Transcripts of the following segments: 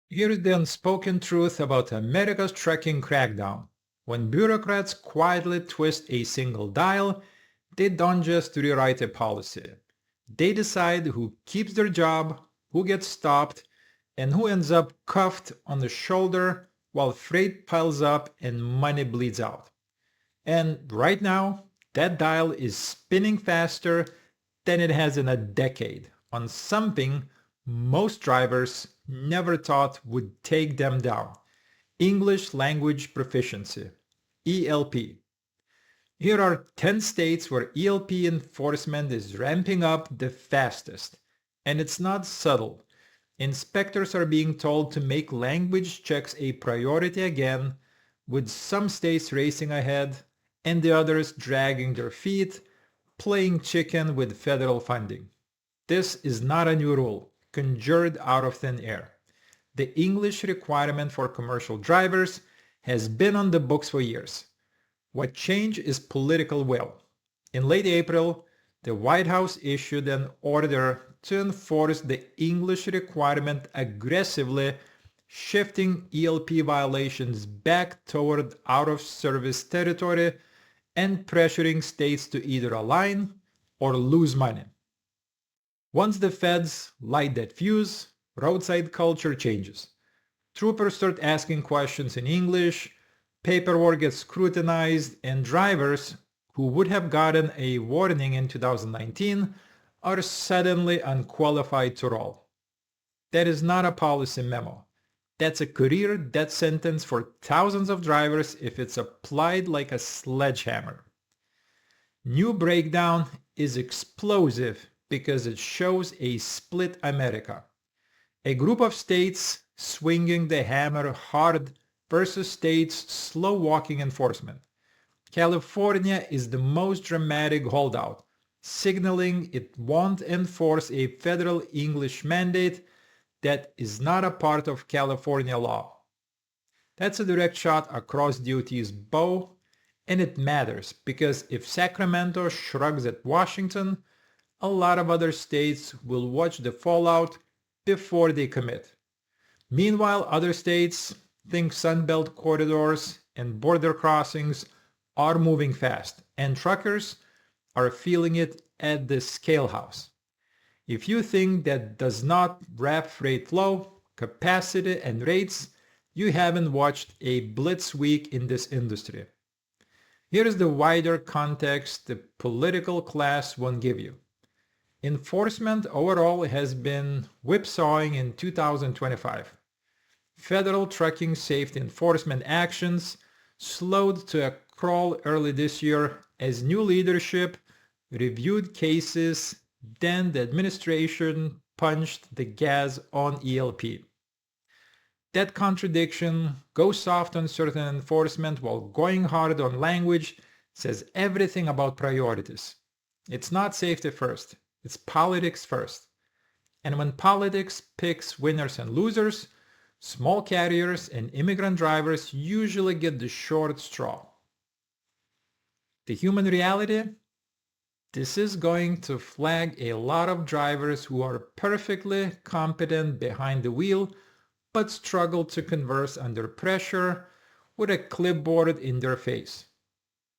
Here's the unspoken truth about America's trucking crackdown. When bureaucrats quietly twist a single dial, they don't just rewrite a policy. They decide who keeps their job, who gets stopped, and who ends up cuffed on the shoulder while freight piles up and money bleeds out. And right now, that dial is spinning faster than it has in a decade on something most drivers never thought would take them down: English language proficiency, ELP. Here are 10 states where ELP enforcement is ramping up the fastest. And it's not subtle. Inspectors are being told to make language checks a priority again, with some states racing ahead and the others dragging their feet, playing chicken with federal funding. This is not a new rule, conjured out of thin air. The English requirement for commercial drivers has been on the books for years. What changed is political will. In late April, the White House issued an order to enforce the English requirement aggressively, shifting ELP violations back toward out-of-service territory and pressuring states to either align or lose money. Once the feds light that fuse, roadside culture changes. Troopers start asking questions in English, paperwork gets scrutinized, and drivers who would have gotten a warning in 2019 are suddenly unqualified to roll. That is not a policy memo. That's a career death sentence for thousands of drivers if it's applied like a sledgehammer. New breakdown is explosive because it shows a split America. A group of states swinging the hammer hard versus states slow walking enforcement. California is the most dramatic holdout, signaling it won't enforce a federal English mandate that is not a part of California law. That's a direct shot across DOT's bow, and it matters because if Sacramento shrugs at Washington, a lot of other states will watch the fallout before they commit. Meanwhile, other states, think Sunbelt corridors and border crossings, are moving fast, and truckers are feeling it at the scale house. If you think that does not wrap freight flow, capacity, and rates, you haven't watched a blitz week in this industry. Here is the wider context the political class won't give you. Enforcement overall has been whipsawing in 2025. Federal trucking safety enforcement actions slowed to a crawl early this year as new leadership reviewed cases, then the administration punched the gas on ELP. That contradiction, go soft on certain enforcement while going hard on language, says everything about priorities. It's not safety first, it's politics first. And when politics picks winners and losers, small carriers and immigrant drivers usually get the short straw. The human reality? This is going to flag a lot of drivers who are perfectly competent behind the wheel but struggle to converse under pressure with a clipboard in their face.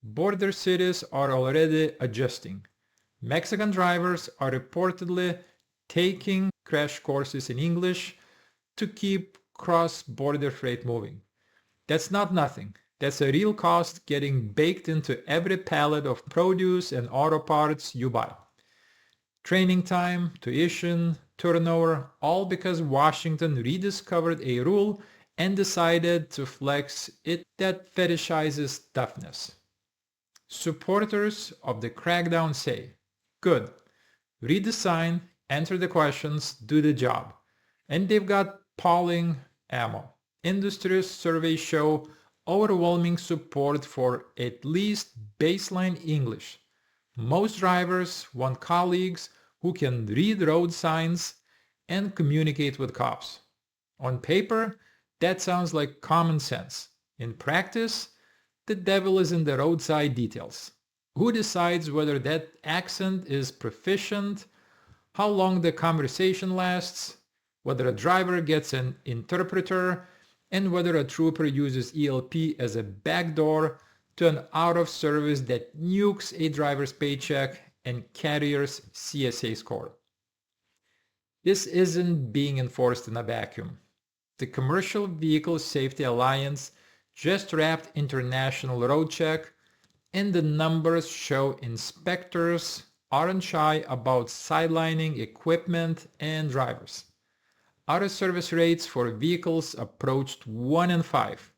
Border cities are already adjusting. Mexican drivers are reportedly taking crash courses in English to keep cross-border freight moving. That's not nothing. That's a real cost getting baked into every pallet of produce and auto parts you buy. Training time, tuition, turnover, all because Washington rediscovered a rule and decided to flex it that fetishizes toughness. Supporters of the crackdown say, good, redesign, answer the questions, do the job. And they've got polling ammo. Industry surveys show overwhelming support for at least baseline English. Most drivers want colleagues who can read road signs and communicate with cops. On paper, that sounds like common sense. In practice, the devil is in the roadside details. Who decides whether that accent is proficient, how long the conversation lasts, whether a driver gets an interpreter, and whether a trooper uses ELP as a backdoor to an out-of-service that nukes a driver's paycheck and carrier's CSA score. This isn't being enforced in a vacuum. The Commercial Vehicle Safety Alliance just wrapped International Road Check, and the numbers show inspectors aren't shy about sidelining equipment and drivers. Out-of-service rates for vehicles approached 1 in 5.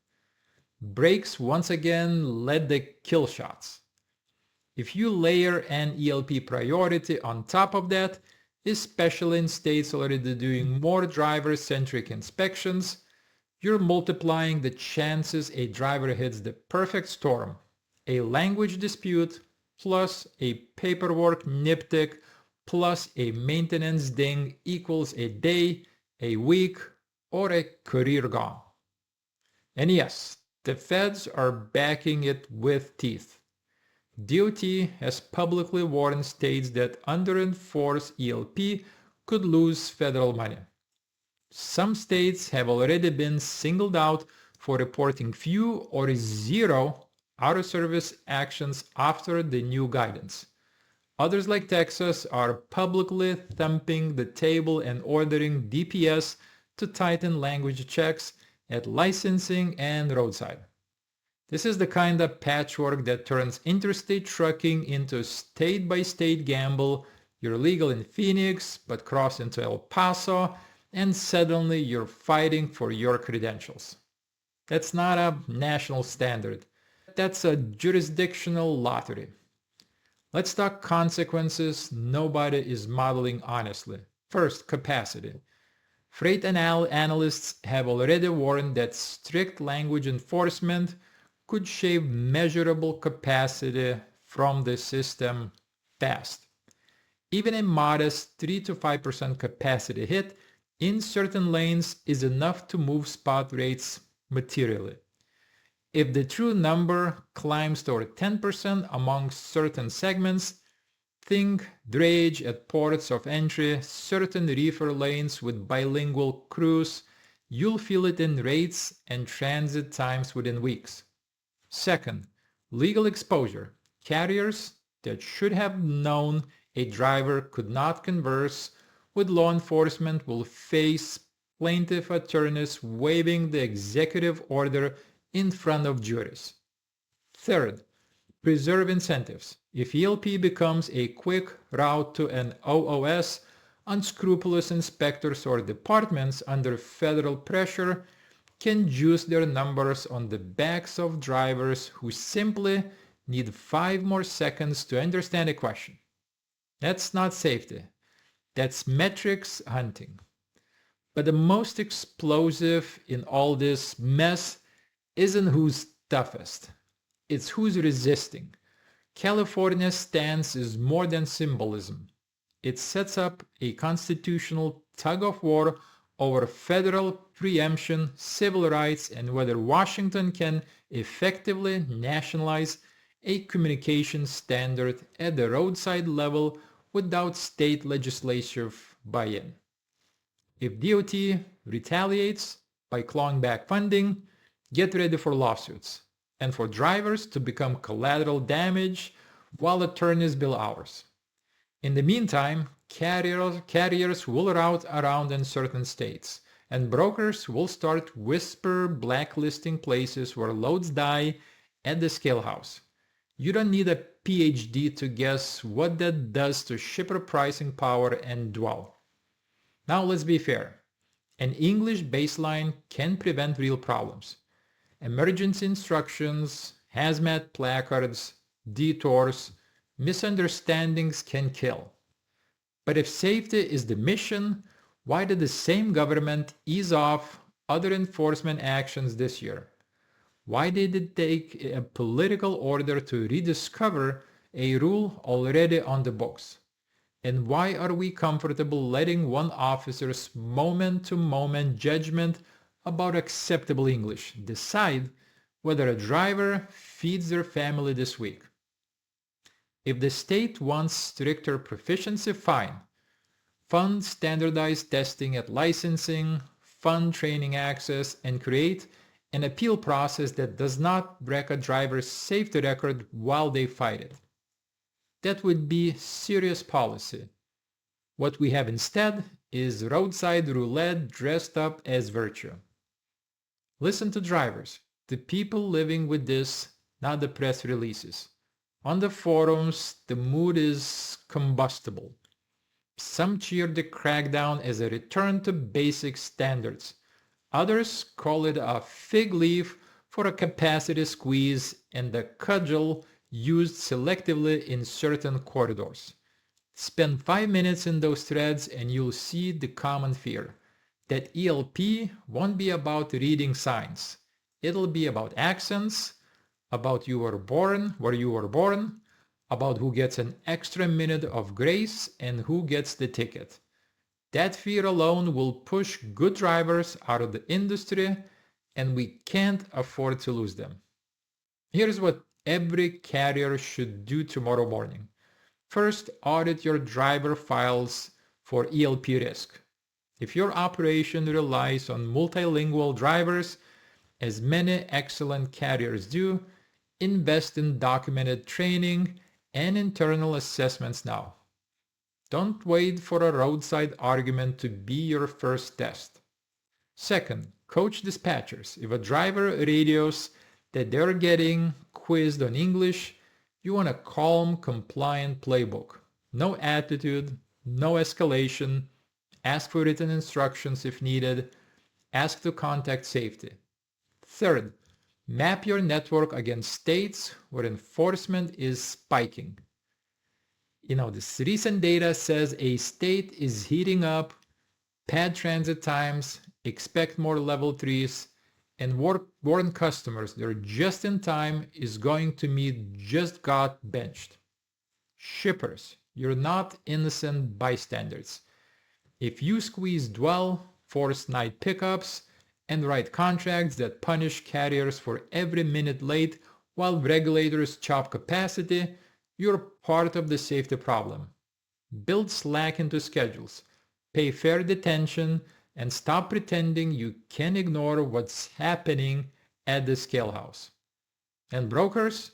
Brakes once again led the kill shots. If you layer an ELP priority on top of that, especially in states already doing more driver-centric inspections, you're multiplying the chances a driver hits the perfect storm. A language dispute plus a paperwork nitpick plus a maintenance ding equals a day, a week, or a career gone. And yes, the feds are backing it with teeth. DOT has publicly warned states that under-enforced ELP could lose federal money. Some states have already been singled out for reporting few or zero out-of-service actions after the new guidance. Others like Texas are publicly thumping the table and ordering DPS to tighten language checks at licensing and roadside. This is the kind of patchwork that turns interstate trucking into a state-by-state gamble. You're legal in Phoenix, but cross into El Paso, and suddenly you're fighting for your credentials. That's not a national standard. That's a jurisdictional lottery. Let's talk consequences nobody is modeling honestly. First, capacity. Freight analysts have already warned that strict language enforcement could shave measurable capacity from the system fast. Even a modest 3 to 5% capacity hit in certain lanes is enough to move spot rates materially. If the true number climbs toward 10% among certain segments, think drayage at ports of entry, certain reefer lanes with bilingual crews, you'll feel it in rates and transit times within weeks. Second, legal exposure. Carriers that should have known a driver could not converse with law enforcement will face plaintiff attorneys waiving the executive order in front of juries. Third, preserve incentives. If ELP becomes a quick route to an OOS, unscrupulous inspectors or departments under federal pressure can juice their numbers on the backs of drivers who simply need 5 more seconds to understand a question. That's not safety. That's metrics hunting. But the most explosive in all this mess isn't who's toughest. It's who's resisting. California's stance is more than symbolism. It sets up a constitutional tug-of-war over federal preemption, civil rights, and whether Washington can effectively nationalize a communication standard at the roadside level without state legislature buy-in. If DOT retaliates by clawing back funding, get ready for lawsuits, and for drivers to become collateral damage while attorneys bill hours. In the meantime, carriers will route around in certain states, and brokers will start whisper blacklisting places where loads die at the scale house. You don't need a PhD to guess what that does to shipper pricing power and dwell. Now let's be fair. An English baseline can prevent real problems. Emergency instructions, hazmat placards, detours, misunderstandings can kill. But if safety is the mission, why did the same government ease off other enforcement actions this year? Why did it take a political order to rediscover a rule already on the books? And why are we comfortable letting one officer's moment-to-moment judgment about acceptable English decide whether a driver feeds their family this week? If the state wants stricter proficiency, fine. fund standardized testing at licensing, fund training access, and create an appeal process that does not wreck a driver's safety record while they fight it. That would be serious policy. What we have instead is roadside roulette dressed up as virtue. Listen to drivers, the people living with this, not the press releases. On the forums, the mood is combustible. Some cheer the crackdown as a return to basic standards. Others call it a fig leaf for a capacity squeeze and a cudgel used selectively in certain corridors. Spend 5 minutes in those threads and you'll see the common fear. That ELP won't be about reading signs. It'll be about accents, about where you were born, about who gets an extra minute of grace and who gets the ticket. That fear alone will push good drivers out of the industry, and we can't afford to lose them. Here's what every carrier should do tomorrow morning. First, audit your driver files for ELP risk. If your operation relies on multilingual drivers, as many excellent carriers do, invest in documented training and internal assessments now. Don't wait for a roadside argument to be your first test. Second, coach dispatchers. If a driver radios that they're getting quizzed on English, you want a calm, compliant playbook. No attitude, no escalation. Ask for written instructions if needed. Ask to contact safety. Third, map your network against states where enforcement is spiking. This recent data says a state is heating up, pad transit times, expect more level 3s, and warn customers their just in time is going to meet just got benched. Shippers, you're not innocent bystanders. If you squeeze dwell, force night pickups, and write contracts that punish carriers for every minute late while regulators chop capacity, you're part of the safety problem. Build slack into schedules, pay fair detention, and stop pretending you can ignore what's happening at the scale house. And brokers,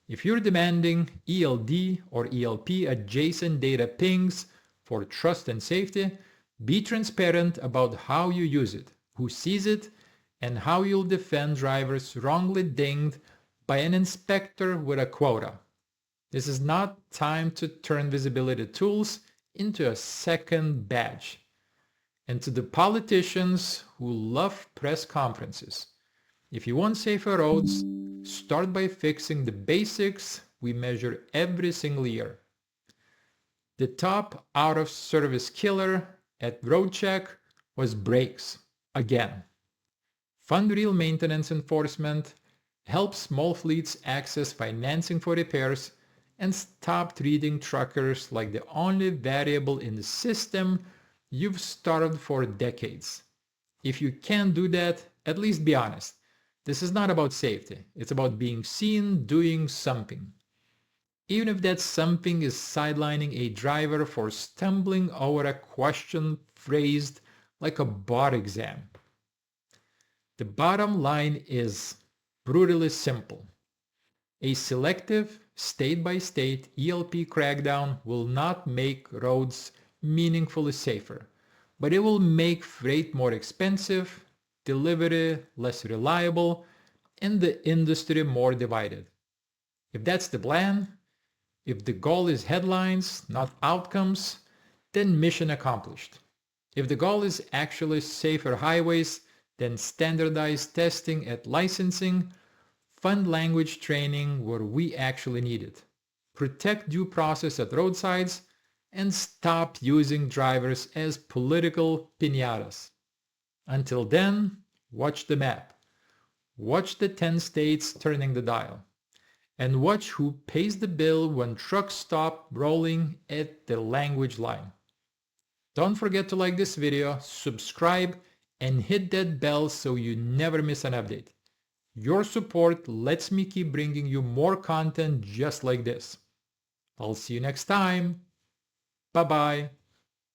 if you're demanding ELD or ELP adjacent data pings for trust and safety, be transparent about how you use it, who sees it, and how you'll defend drivers wrongly dinged by an inspector with a quota. This is not time to turn visibility tools into a second badge. And to the politicians who love press conferences, if you want safer roads, start by fixing the basics we measure every single year. The top out-of-service killer at RoadCheck was brakes, again. Fund real maintenance enforcement, help small fleets access financing for repairs, and stop treating truckers like the only variable in the system you've starved for decades. If you can't do that, at least be honest. This is not about safety. It's about being seen doing something. Even if that something is sidelining a driver for stumbling over a question phrased like a bar exam. The bottom line is brutally simple. A selective, state-by-state ELP crackdown will not make roads meaningfully safer, but it will make freight more expensive, delivery less reliable, and the industry more divided. If that's the plan, if the goal is headlines, not outcomes, then mission accomplished. If the goal is actually safer highways, then standardized testing at licensing, fund language training where we actually need it. Protect due process at roadsides, and stop using drivers as political piñatas. Until then, watch the map. Watch the 10 states turning the dial. And watch who pays the bill when trucks stop rolling at the language line. Don't forget to like this video, subscribe, and hit that bell so you never miss an update. Your support lets me keep bringing you more content just like this. I'll see you next time. Bye-bye.